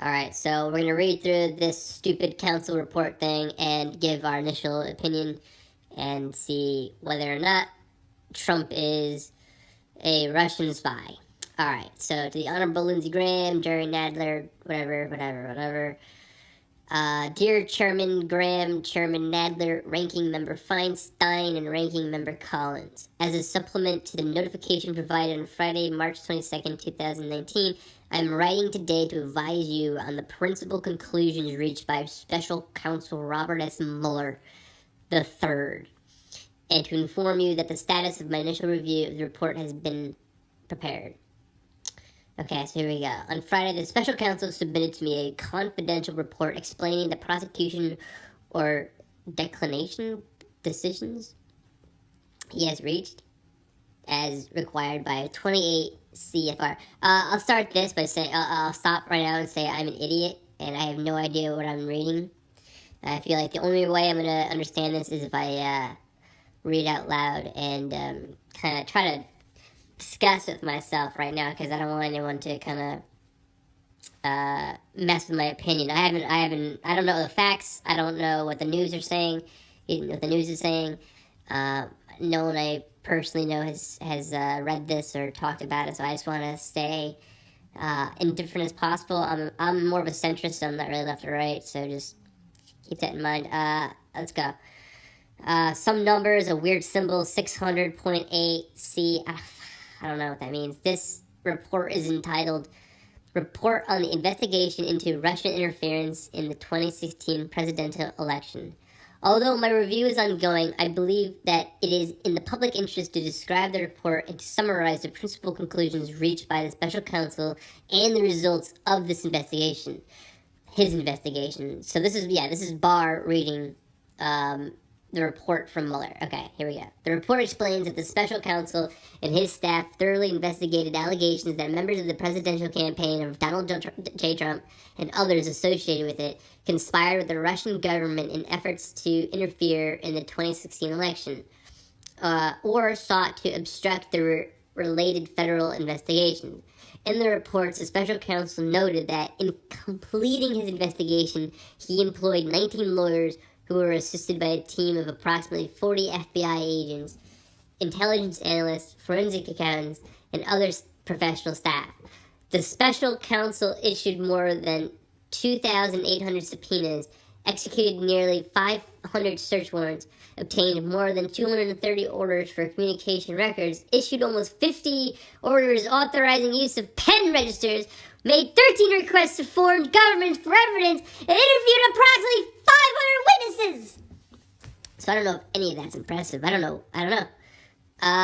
Alright, so we're going to read through this stupid council report thing and give our initial opinion and see whether or not Trump is a Russian spy. Alright, so to the Honorable Lindsey Graham, Jerry Nadler, whatever. Dear Chairman Graham, Chairman Nadler, Ranking Member Feinstein, and Ranking Member Collins, as a supplement to the notification provided on Friday, March 22nd, 2019, I am writing today to advise you on the principal conclusions reached by Special Counsel Robert S. Mueller III, and to inform you that the status of my initial review of the report has been prepared. Okay, so here we go. On Friday, the special counsel submitted to me a confidential report explaining the prosecution or declination decisions he has reached as required by 28 CFR. I'll start this by saying, I'll stop right now and say I'm an idiot and I have no idea what I'm reading. I feel like the only way I'm going to understand this is if I read out loud and kind of try to discuss with myself right now, because I don't want anyone to kind of mess with my opinion. I don't know the facts. I don't know what the news are saying. What the news is saying. No one I personally know has read this or talked about it, so I just want to stay indifferent as possible. I'm more of a centrist, so I'm not really left or right, so just keep that in mind. Let's go. Some numbers, a weird symbol, 600.8 C. I don't know what that means. This report is entitled Report on the Investigation into Russian Interference in the 2016 Presidential Election. Although my review is ongoing, I believe that it is in the public interest to describe the report and to summarize the principal conclusions reached by the special counsel and the results of this investigation. His investigation. So this is Barr reading the report from Mueller. Okay, here we go. The report explains that the special counsel and his staff thoroughly investigated allegations that members of the presidential campaign of Donald J. Trump and others associated with it conspired with the Russian government in efforts to interfere in the 2016 election, or sought to obstruct the related federal investigation. In the reports, the special counsel noted that in completing his investigation, he employed 19 lawyers who were assisted by a team of approximately 40 FBI agents, intelligence analysts, forensic accountants, and other professional staff. The special counsel issued more than 2,800 subpoenas, executed nearly 500 search warrants, obtained more than 230 orders for communication records, issued almost 50 orders authorizing use of pen registers, made 13 requests to foreign governments for evidence, and interviewed approximately 500 witnesses. So I don't know if any of that's impressive. I don't know.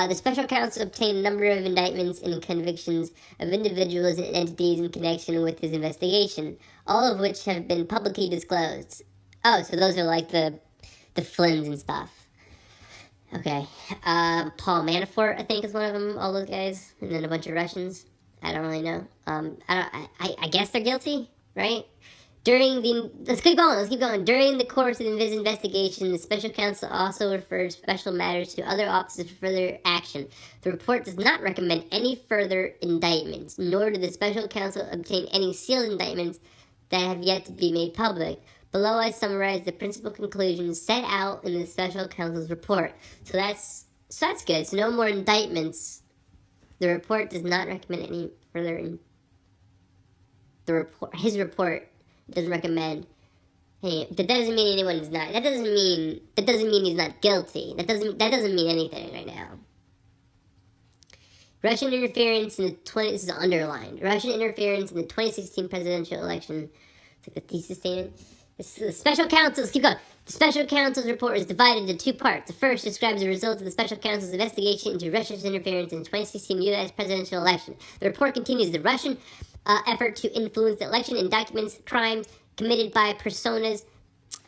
The special counsel obtained a number of indictments and convictions of individuals and entities in connection with his investigation, all of which have been publicly disclosed. Oh, so those are like the Flynns and stuff. Okay. Paul Manafort, I think, is one of them, all those guys, and then a bunch of Russians. I don't really know. I guess they're guilty, right? Let's keep going. During the course of his investigation, the special counsel also referred special matters to other officers for further action. The report does not recommend any further indictments, nor did the special counsel obtain any sealed indictments that have yet to be made public. Below I summarize the principal conclusions set out in the special counsel's report. So that's good. So no more indictments. The report does not recommend any further. His report doesn't recommend. Hey, that doesn't mean anyone is not. That doesn't mean he's not guilty. That doesn't mean anything right now. Russian interference in the this is underlined. Russian interference in the 2016 presidential election. It's like the thesis statement. The special counsel's keep going. The special counsel's report is divided into two parts. The first describes the results of the special counsel's investigation into Russia's interference in the 2016 U.S. presidential election. The report continues the Russian effort to influence the election and documents crimes committed by personas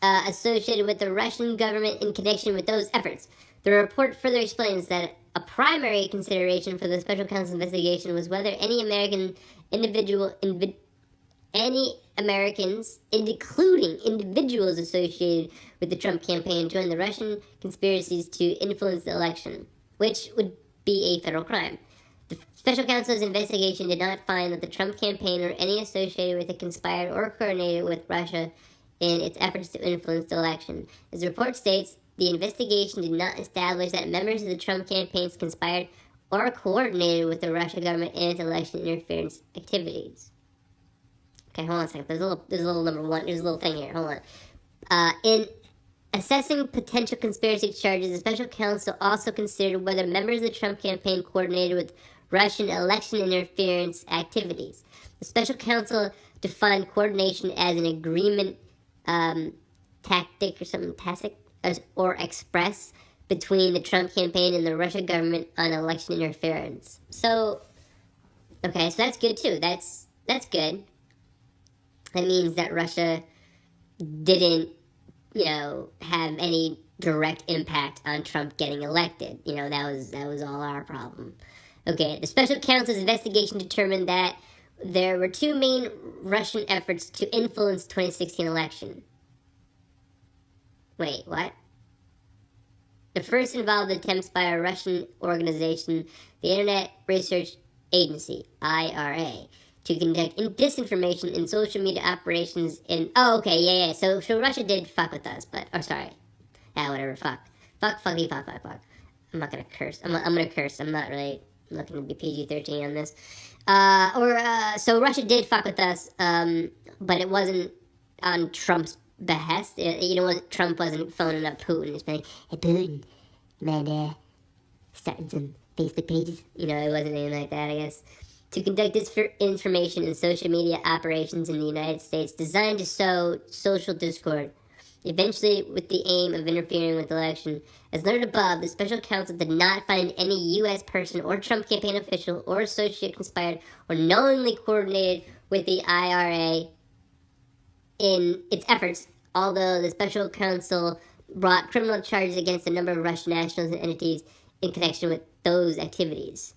associated with the Russian government in connection with those efforts. The report further explains that a primary consideration for the special counsel's investigation was whether any Americans, including individuals associated with the Trump campaign, joined the Russian conspiracies to influence the election, which would be a federal crime. The Special counsel's investigation did not find that the Trump campaign or any associated with it conspired or coordinated with Russia in its efforts to influence the election. As the report states, the investigation did not establish that members of the Trump campaigns conspired or coordinated with the Russian government in its election interference activities. Okay, hold on a second. There's a little number one. There's a little thing here. Hold on. In assessing potential conspiracy charges, the special counsel also considered whether members of the Trump campaign coordinated with Russian election interference activities. The special counsel defined coordination as an agreement, tactic or something, tacit or express between the Trump campaign and the Russian government on election interference. So, okay, so that's good too. That's good. That means that Russia didn't, have any direct impact on Trump getting elected. That was all our problem. Okay, the special counsel's investigation determined that there were two main Russian efforts to influence the 2016 election. Wait, what? The first involved attempts by a Russian organization, the Internet Research Agency, IRA, to conduct disinformation in social media operations in... Oh, okay, yeah. So Russia did fuck with us, but... Oh, sorry. Whatever, fuck. Fuck. I'm not gonna curse. I'm gonna curse. I'm not really looking to be PG-13 on this. So Russia did fuck with us, but it wasn't on Trump's behest. Trump wasn't phoning up Putin and saying, "Hey, Putin, man, starting some Facebook pages." It wasn't anything like that, I guess. To conduct disinformation in social media operations in the United States designed to sow social discord, eventually with the aim of interfering with the election. As noted above, the special counsel did not find any U.S. person or Trump campaign official or associate conspired or knowingly coordinated with the IRA in its efforts, although the special counsel brought criminal charges against a number of Russian nationals and entities in connection with those activities.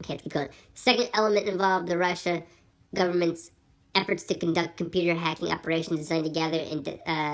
Okay, let's keep going. The second element involved the Russia government's efforts to conduct computer hacking operations designed to gather and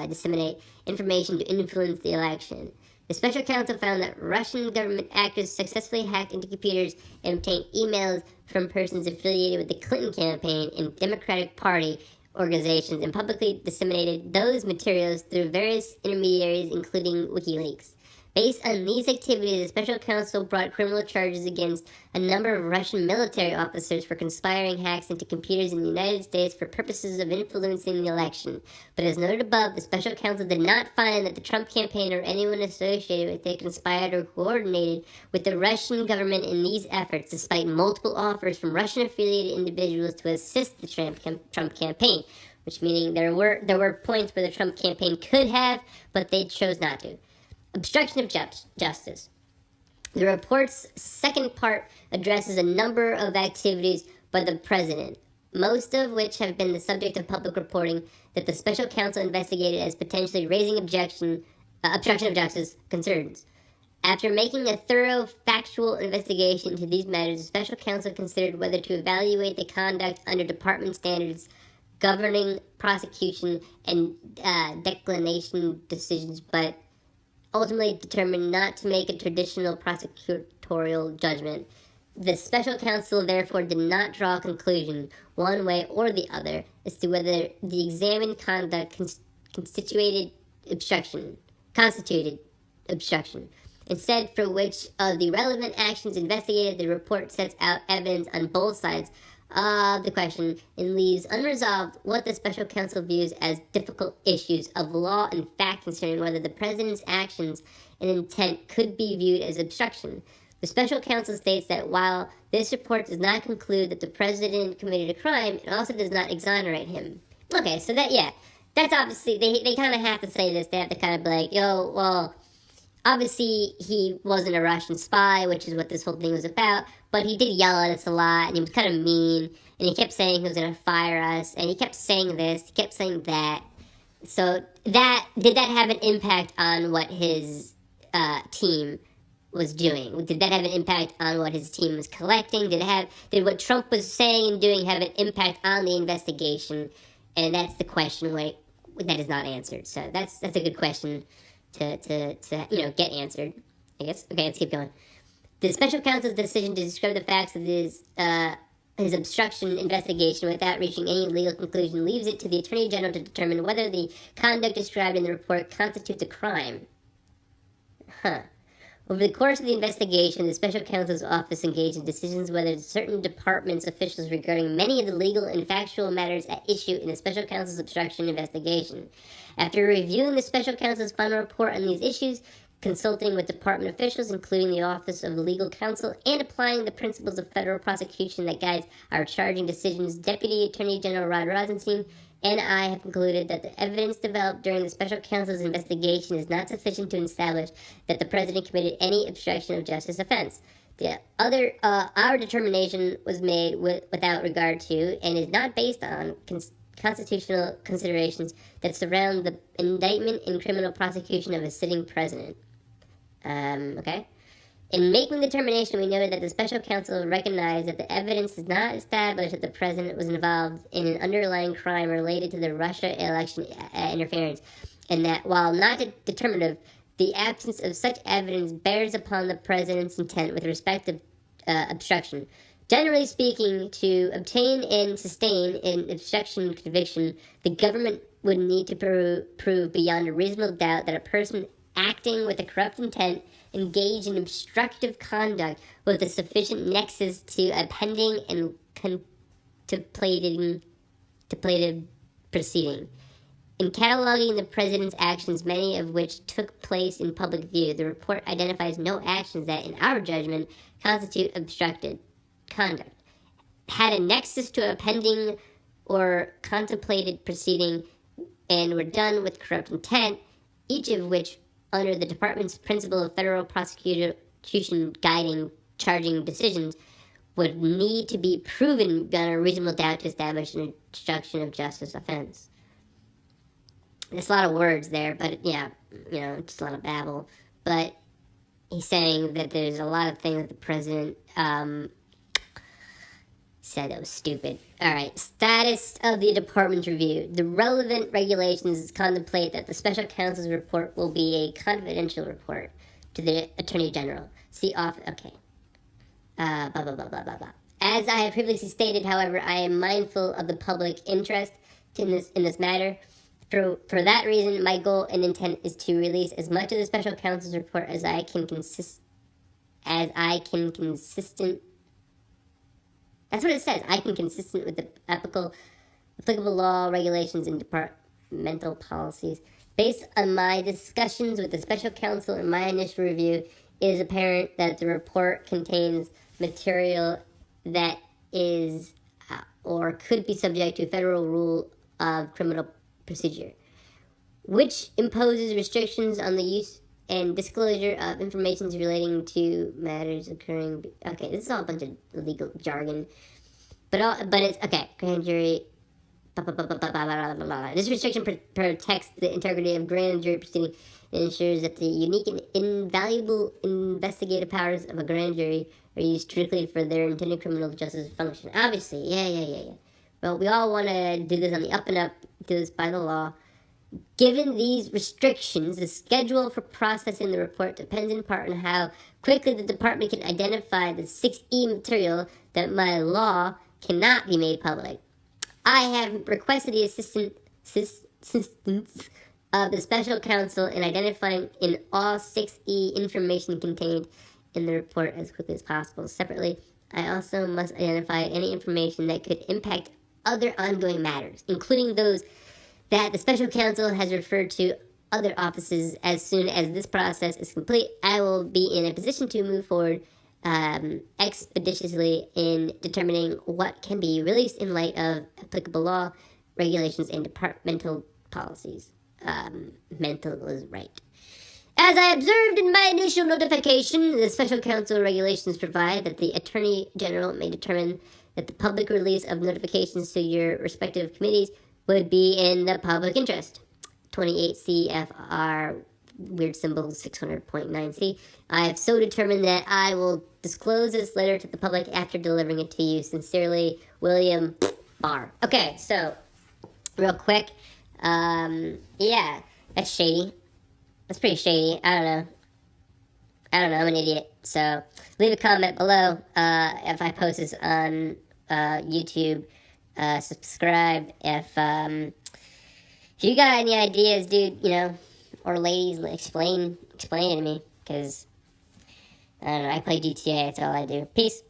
disseminate information to influence the election. The special counsel found that Russian government actors successfully hacked into computers and obtained emails from persons affiliated with the Clinton campaign and Democratic Party organizations and publicly disseminated those materials through various intermediaries, including WikiLeaks. Based on these activities, the special counsel brought criminal charges against a number of Russian military officers for conspiring hacks into computers in the United States for purposes of influencing the election. But as noted above, the special counsel did not find that the Trump campaign or anyone associated with it conspired or coordinated with the Russian government in these efforts, despite multiple offers from Russian-affiliated individuals to assist the Trump campaign, which meaning there were points where the Trump campaign could have, but they chose not to. Obstruction of justice. The report's second part addresses a number of activities by the president, most of which have been the subject of public reporting that the special counsel investigated as potentially raising obstruction of justice concerns. After making a thorough factual investigation into these matters, the special counsel considered whether to evaluate the conduct under department standards governing prosecution and declination decisions, but ultimately determined not to make a traditional prosecutorial judgment. The special counsel therefore did not draw a conclusion, one way or the other, as to whether the examined conduct constituted obstruction. Instead, for which of the relevant actions investigated, the report sets out evidence on both sides of the question and leaves unresolved what the special counsel views as difficult issues of law and fact concerning whether the president's actions and intent could be viewed as obstruction. The special counsel states that while this report does not conclude that the president committed a crime, it also does not exonerate him. Okay, so that's obviously, they kind of have to say this. They have to kind of be like, obviously he wasn't a Russian spy, which is what this whole thing was about, but he did yell at us a lot, and he was kind of mean, and he kept saying he was going to fire us, and he kept saying this, he kept saying that. So did that have an impact on what his team was doing? Did that have an impact on what his team was collecting? Did what Trump was saying and doing have an impact on the investigation? And that's the question that is not answered. So that's a good question to get answered, I guess. Okay, let's keep going. The special counsel's decision to describe the facts of his obstruction investigation without reaching any legal conclusion leaves it to the Attorney General to determine whether the conduct described in the report constitutes a crime. Over the course of the investigation, the special counsel's office engaged in decisions whether certain departments' officials regarding many of the legal and factual matters at issue in the special counsel's obstruction investigation. After reviewing the special counsel's final report on these issues, consulting with department officials, including the Office of Legal Counsel, and applying the principles of federal prosecution that guides our charging decisions, Deputy Attorney General Rod Rosenstein and I have concluded that the evidence developed during the special counsel's investigation is not sufficient to establish that the president committed any obstruction of justice offense. Our determination was made without regard to and is not based on constitutional considerations that surround the indictment and criminal prosecution of a sitting president. Okay. In making the determination, we noted that the special counsel recognized that the evidence does not establish that the president was involved in an underlying crime related to the Russia election interference, and that while not determinative, the absence of such evidence bears upon the president's intent with respect to obstruction. Generally speaking, to obtain and sustain an obstruction conviction, the government would need to prove beyond a reasonable doubt that a person acting with a corrupt intent engaged in obstructive conduct with a sufficient nexus to a pending and contemplated proceeding. In cataloging the president's actions, many of which took place in public view, the report identifies no actions that, in our judgment, constitute obstructed conduct, had a nexus to a pending or contemplated proceeding, and were done with corrupt intent, each of which, under the department's principle of federal prosecution guiding charging decisions, would need to be proven beyond a reasonable doubt to establish an obstruction of justice offense. There's a lot of words there, but yeah, just a lot of babble. But he's saying that there's a lot of things that the president said that was stupid. All right, status of the department's review. The relevant regulations contemplate that the special counsel's report will be a confidential report to the Attorney General. See off. Okay. Blah, blah, blah, blah, blah, blah. As I have previously stated, however, I am mindful of the public interest in this matter. For that reason, my goal and intent is to release as much of the special counsel's report as I can consistent. That's what it says. I can consistent with the applicable law, regulations, and departmental policies. Based on my discussions with the special counsel and my initial review, it is apparent that the report contains material that is or could be subject to federal rule of criminal procedure, which imposes restrictions on the use and disclosure of information relating to matters occurring. Okay, this is all a bunch of legal jargon, but it's okay. Grand jury. This restriction protects the integrity of grand jury proceeding and ensures that the unique and invaluable investigative powers of a grand jury are used strictly for their intended criminal justice function. Obviously, yeah. Well, we all want to do this on the up and up, do this by the law. Given these restrictions, the schedule for processing the report depends in part on how quickly the department can identify the 6E material that by law cannot be made public. I have requested the assistance of the special counsel in identifying in all 6E information contained in the report as quickly as possible. Separately, I also must identify any information that could impact other ongoing matters, including those that the special counsel has referred to other offices. As soon as this process is complete, I will be in a position to move forward expeditiously in determining what can be released in light of applicable law, regulations, and departmental policies. Mental is right. As I observed in my initial notification, the special counsel regulations provide that the Attorney General may determine that the public release of notifications to your respective committees would be in the public interest. 28 CFR weird symbol 600.9C. I have so determined that I will disclose this letter to the public after delivering it to you. Sincerely, William Barr. Okay, so real quick, yeah, that's shady. That's pretty shady. I don't know. I don't know, I'm an idiot. So leave a comment below if I post this on YouTube. Subscribe if you got any ideas, dude, or ladies, explain it to me, because, I don't know, I play GTA, that's all I do. Peace.